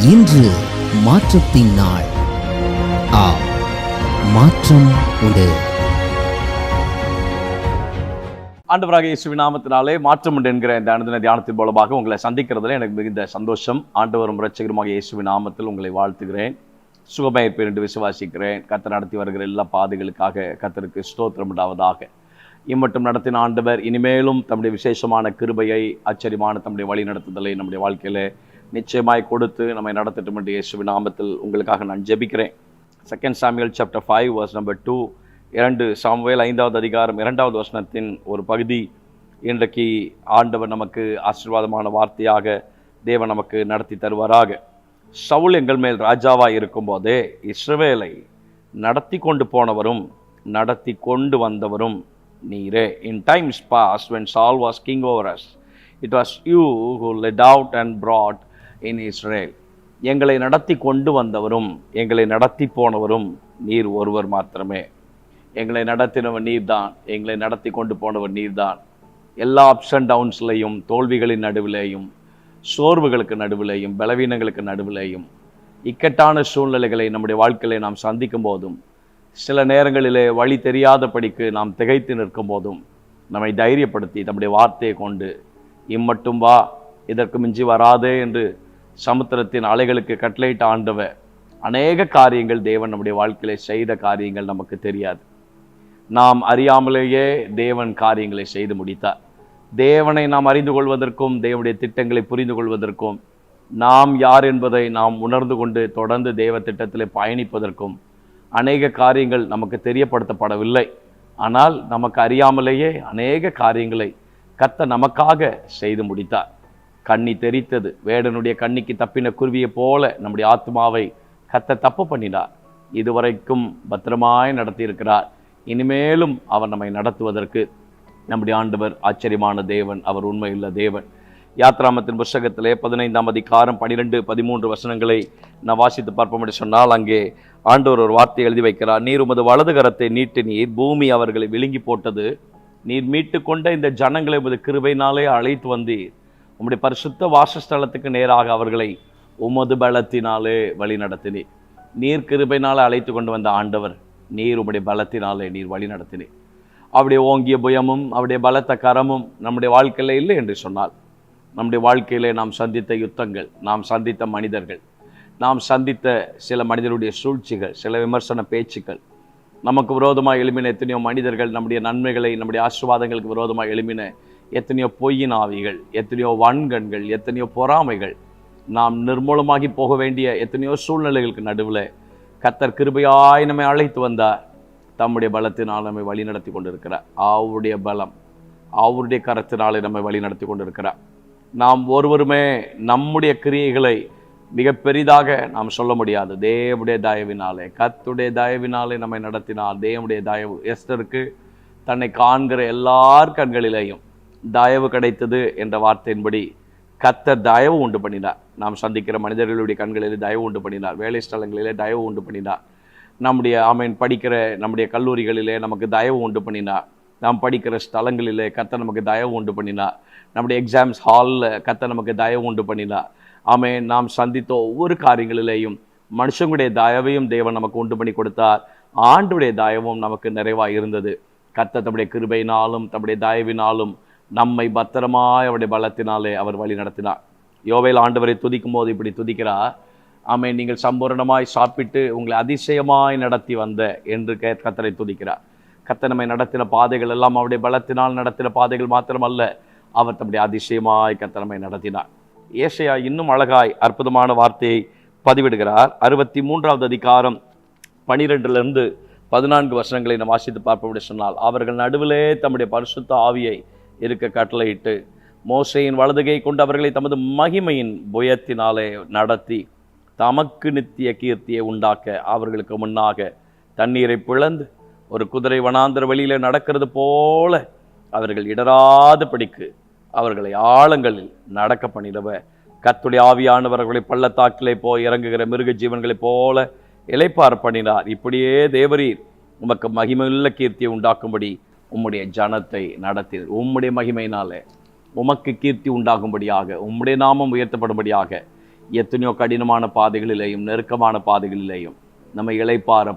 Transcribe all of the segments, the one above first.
இன்று மாற்றத்தின் நாள். மாற்றம் உண்டு. ஆண்டவராக இயேசுவின் நாமத்தினாலே மாற்றம் உண்டு என்கிற இந்த அனுதின தியானத்தின் மூலமாக உங்களை சந்திக்கிறதுல எனக்கு மிகுந்த சந்தோஷம். ஆண்டவரும் இரட்சகருமாக இயேசுவின் நாமத்தில் உங்களை வாழ்த்துகிறேன். சுகமாயிருப்பேன் என்று விசுவாசிக்கிறேன். கர்த்தர் நடத்தி வருகிற எல்லா பாதைகளுக்காக கர்த்தருக்கு ஸ்தோத்திரம் உண்டாவதாக. இம்மட்டும் நடத்தின ஆண்டவர் இனிமேலும் தம்முடைய விசேஷமான கிருபையை, ஆச்சரியமான தம்முடைய வழி நடத்துதலை நம்முடைய வாழ்க்கையில நிச்சயமாய் கொடுத்து நம்மை நடத்தட்டும் என்று இயேசுவின் நாமத்தில் உங்களுக்காக நான் ஜெபிக்கிறேன். 2 Samuel chapter 5 verse number 2, 2 Samuel 5வது அதிகாரம் 2வது வசனத்தின் ஒரு பகுதி இன்றைக்கு ஆண்டவர் நமக்கு ஆசீர்வாதமான வார்த்தையாக தேவன் நமக்கு நடத்தி தருவாராக. சவுல் எங்கள் மேல் ராஜாவாய் இருக்கும்போதே இஸ்ரவேலை நடத்தி கொண்டு போனவரும் நடத்தி கொண்டு வந்தவரும் நீரே. In times past when Saul was king over us, it was you who led out and brought in Israel. எங்களை நடத்தி கொண்டு வந்தவரும் எங்களை நடத்தி போனவரும் நீர் ஒருவர் மாத்திரமே. எங்களை நடத்தினவர் நீர்தான், எங்களை நடத்தி கொண்டு போனவர் நீர்தான். எல்லா அப்ஸ் அண்ட் டவுன்ஸ்லையும், தோல்விகளின் நடுவிலேயும், சோர்வுகளுக்கு நடுவிலேயும், பலவீனங்களுக்கு நடுவிலேயும், இக்கட்டான சூழ்நிலைகளை நம்முடைய வாழ்க்கையிலே நாம் சந்திக்கும் போதும், சில நேரங்களிலே வழி தெரியாதபடிக்கு நாம் திகைத்து நிற்கும் போதும் நம்மை தைரியப்படுத்தி நம்முடைய வார்த்தையை கொண்டு இம்மட்டும் வா, இதற்கு மிஞ்சி வராதே என்று சமுத்திரத்தின் அலைகளுக்கு கட்டளையிட்ட ஆண்டவர் அநேக காரியங்கள் தேவன் நம்முடைய வாழ்க்கையிலே செய்த காரியங்கள் நமக்கு தெரியாது. நாம் அறியாமலேயே தேவன் காரியங்களை செய்து முடித்தார். தேவனை நாம் அறிந்து கொள்வதற்கும், தேவனுடைய திட்டங்களை புரிந்து கொள்வதற்கும், நாம் யார் என்பதை நாம் உணர்ந்து கொண்டு தொடர்ந்து தேவ திட்டத்திலே பயணிப்பதற்கும் அநேக காரியங்கள் நமக்கு தெரியப்படுத்தப்படவில்லை. ஆனால் நமக்கு அறியாமலேயே அநேக காரியங்களை கர்த்தர் நமக்காக செய்து முடித்தார். கண்ணி தெரித்தது, வேடனுடைய கண்ணிக்கு தப்பின குருவியை போல நம்முடைய ஆத்மாவை கர்த்தர் தப்பு பண்ணினார். இதுவரைக்கும் பத்திரமாய் நடத்தியிருக்கிறார். இனிமேலும் அவர் நம்மை நடத்துவதற்கு நம்முடைய ஆண்டவர் ஆச்சரியமான தேவன், அவர் உண்மையுள்ள தேவன். யாத்ராமத்தின் புஸ்தகத்திலே 15ஆம் அதிகாரம் 12, 13 வசனங்களை நான் வாசித்து பார்ப்போம் என்று சொன்னால், அங்கே ஆண்டவர் ஒரு வார்த்தை எழுதி வைக்கிறார். நீர் உமது வலது கரத்தை நீட்டி நீர் பூமி அவர்களை விழுங்கி போட்டது. நீர் மீட்டு கொண்ட இந்த ஜனங்களை உமது கிருபையினாலே அழைத்து வந்தீர். உம்முடைய பரிசுத்த வாசஸ்தலத்துக்கு நேராக அவர்களை உமது பலத்தினாலே வழி நடத்தினீர். நீர் கிருபையினாலே அழைத்து கொண்டு வந்த ஆண்டவர், நீர் உம்முடைய பலத்தினாலே நீர் வழி நடத்தினீர். அவருடைய ஓங்கிய புயமும் அவருடைய பலத்த கரமும் நம்முடைய வாழ்க்கையில் இல்லை என்று சொன்னால், நம்முடைய வாழ்க்கையிலே நாம் சந்தித்த யுத்தங்கள், நாம் சந்தித்த மனிதர்கள், நாம் சந்தித்த சில மனிதருடைய சூழ்ச்சிகள், சில விமர்சன பேச்சுக்கள், நமக்கு விரோதமாக எழுப்பின எத்தனையோ மனிதர்கள், நம்முடைய நன்மைகளை, நம்முடைய ஆசீர்வாதங்களுக்கு விரோதமாக எழுப்பின எத்தனையோ பொய்யின் ஆவிகள், எத்தனையோ வன்கண்கள், எத்தனையோ பொறாமைகள், நாம் நிர்மூலமாகி போக வேண்டிய எத்தனையோ சூழ்நிலைகளுக்கு நடுவில் கர்த்தர் கிருபையாய் நம்மை அழைத்து வந்தார். தம்முடைய பலத்தினால் நம்மை வழி நடத்தி கொண்டிருக்கிறார். அவருடைய பலம், அவருடைய கரத்தினாலே நம்மை வழி நடத்தி கொண்டிருக்கிறார். நாம் ஒருவருமே நம்முடைய கிரியைகளை மிக பெரிதாக நாம் சொல்ல முடியாது. தேவனுடைய தயவினாலே, கர்த்தருடைய தயவினாலே நம்மை நடத்தினார். தேவனுடைய தயவு எஸ்தருக்கு தன்னை காண்கிற எல்லார் கண்களிலேயும் தயவு கிடைத்தது என்ற வார்த்தையின்படி கர்த்தர் தயவு உண்டு பண்ணினார். நாம் சந்திக்கிற மனிதர்களுடைய கண்களிலே தயவு உண்டு பண்ணினார். வேலை ஸ்தலங்களிலே தயவு உண்டு பண்ணினார். நம்முடைய படிக்கிற நம்முடைய கல்லூரிகளிலே நமக்கு தயவு உண்டு பண்ணினார். நாம் படிக்கிற ஸ்தலங்களிலே கர்த்தர் நமக்கு தயவு உண்டு பண்ணினார். நம்முடைய எக்ஸாம்ஸ் ஹாலில் கர்த்தர் நமக்கு தயவு உண்டு பண்ணினார். நாம் சந்தித்த ஒவ்வொரு காரியங்களிலேயும் மனுஷங்களுடைய தயவையும் தேவன் நமக்கு உண்டு பண்ணி கொடுத்தார். ஆண்டுடைய தயவும் நமக்கு நிறைவாக இருந்தது. கர்த்தர் தம்முடைய கிருபையினாலும் தம்முடைய தயவினாலும் நம்மை பத்திரமாய் அவருடைய பலத்தினாலே அவர் வழி நடத்தினார். யோவேல் ஆண்டவரை துதிக்கும் போது இப்படி துதிக்கிறார். நீங்கள் சம்பூரணமாய் சாப்பிட்டு உங்களை அதிசயமாய் நடத்தி வந்த என்று கர்த்தரை துதிக்கிறார். கர்த்தர் நம்மை நடத்தின பாதைகள் எல்லாம் அவருடைய பலத்தினால் நடத்தின பாதைகள் மாத்திரமல்ல, அவர் தம்முடைய அதிசயமாய் கர்த்தர் நம்மை நடத்தினார். ஏசாயா இன்னும் அழகாய் அற்புதமான வார்த்தையை பதிவிடுகிறார். 63வது அதிகாரம் 12 14 வசனங்களை நாம் வாசித்து பார்ப்போம் என்று சொன்னால், அவர்கள் நடுவிலே தம்முடைய பரிசுத்த ஆவியை இருக்க கட்டளையிட்டு மோசேயின் வலதுகை கொண்டு அவர்களை தமது மகிமையின் புயத்தினாலே நடத்தி தமக்கு நித்திய கீர்த்தியை உண்டாக்க அவர்களுக்கு முன்னாக தண்ணீரை பிளந்து ஒரு குதிரை வனாந்தர வெளியில நடக்கிறது போல அவர்கள் இடராத படிக்கு அவர்களை ஆழங்களில் நடக்க பண்ணிடவ கர்த்தருடைய ஆவியானவர்களை பள்ளத்தாக்கிலே போய் இறங்குகிற மிருக ஜீவன்களைப் போல இளைப்பாற பண்ணினார். இப்படியே தேவரீர் உமக்கு மகிமையுள்ள கீர்த்தியை உண்டாக்கும்படி உம்முடைய ஜனத்தை நடத்தீர். உம்முடைய மகிமையினாலே உமக்கு கீர்த்தி உண்டாகும்படியாக, உம்முடைய நாமம் உயர்த்தப்படும்படியாக எத்தனையோ கடினமான பாதைகளிலேயும் நெருக்கமான பாதைகளிலேயும் நம்ம இளைப்பாற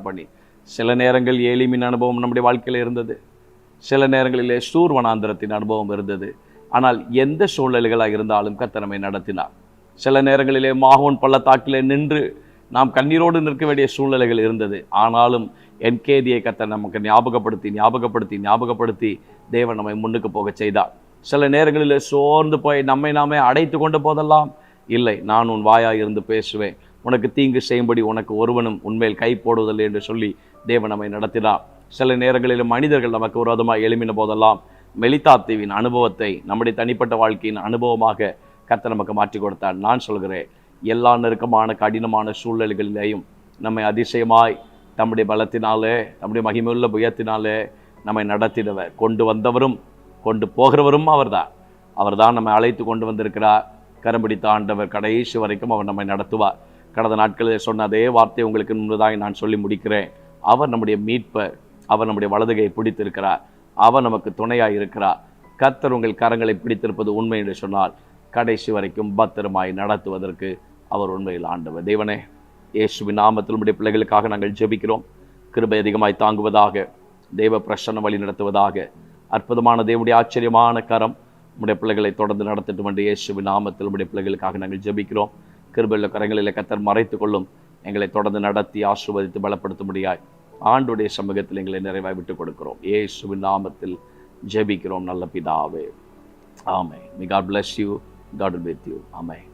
பண்ணி சில நேரங்கள் ஏலிமின் அனுபவம் நம்முடைய வாழ்க்கையில் இருந்தது, சில நேரங்களிலே சூர் வனாந்திரத்தின் அனுபவம் இருந்தது. ஆனால் எந்த சூழ்நிலைகளாக இருந்தாலும் கர்த்தர் நம்மை நடத்தினார். சில நேரங்களிலே மாகோன் பள்ளத்தாக்கிலே நின்று நாம் கண்ணீரோடு நிற்க வேண்டிய சூழ்நிலைகள் இருந்தது. ஆனாலும் என்கேதியை கர்த்தர் நமக்கு ஞாபகப்படுத்தி தேவன் நம்மை முன்னுக்கு போக செய்தார். சில நேரங்களில் சோர்ந்து போய் நம்மை நாமே அடைத்து கொண்டு போதெல்லாம், இல்லை, நான் உன் வாயாய் இருந்து பேசுவேன், உனக்கு தீங்கு செய்யும்படி உனக்கு ஒருவனும் உன்மேல் கை போடுவதில்லை என்று சொல்லி தேவன் நம்மை நடத்தினார். சில நேரங்களில் மனிதர்கள் நமக்கு விரோதமாக எழும்பின போதெல்லாம் மெலிதா தீவின் அனுபவத்தை நம்முடைய தனிப்பட்ட வாழ்க்கையின் அனுபவமாக கர்த்தர் நமக்கு மாற்றி கொடுத்தார். நான் சொல்கிறேன், எல்லா நெருக்கமான கடினமான சூழ்நிலைகளிலேயும் நம்மை அதிசயமாய் தம்முடைய பலத்தினாலே, நம்முடைய மகிமையுள்ள புயத்தினாலே நம்மை நடத்தினவர், கொண்டு வந்தவரும் கொண்டு போகிறவரும் அவர்தான் நம்மை அழைத்து கொண்டு வந்திருக்கிறார். கரம் பிடித்த ஆண்டவர் கடைசி வரைக்கும் அவர் நம்மை நடத்துவார். கடந்த நாட்களில் சொன்ன அதே வார்த்தை உங்களுக்கு முன்பதாக நான் சொல்லி முடிக்கிறேன். அவர் நம்முடைய மீட்பர், அவர் நம்முடைய வலதுகையை பிடித்திருக்கிறார், அவர் நமக்கு துணையாக இருக்கிறார். கர்த்தர் உங்கள் கரங்களை பிடித்திருப்பது உண்மை என்று சொன்னால் கடைசி வரைக்கும் பத்திரமாய் நடத்துவதற்கு அவர் உண்மையில் ஆண்டவர். தேவனே, இயேசுவின் நாமத்தில் நம்முடைய பிள்ளைகளுக்காக நாங்கள் ஜெபிக்கிறோம். கிருபை அதிகமாய் தாங்குவதாக, தேவ பிரசன்னம் வழி நடத்துவதாக. அற்புதமான தேவனுடைய ஆச்சரியமான கரம் நம்முடைய பிள்ளைகளை தொடர்ந்து நடத்தட்டும் என்று இயேசுவின் நாமத்தில் நம்முடைய பிள்ளைகளுக்காக நாங்கள் ஜெபிக்கிறோம். கிருபையுள்ள கரங்களில் கர்த்தர் மறைத்து கொள்ளும். எங்களை தொடர்ந்து நடத்தி ஆசீர்வதித்து பலப்படுத்தும்படியாய் ஆண்டுடைய சமூகத்தில் எங்களை நிறைவாய் விட்டுக் கொடுக்கிறோம். இயேசுவின் நாமத்தில் ஜெபிக்கிறோம் நல்ல பிதாவே. ஆமென். May God bless you. God will be with you. Amen.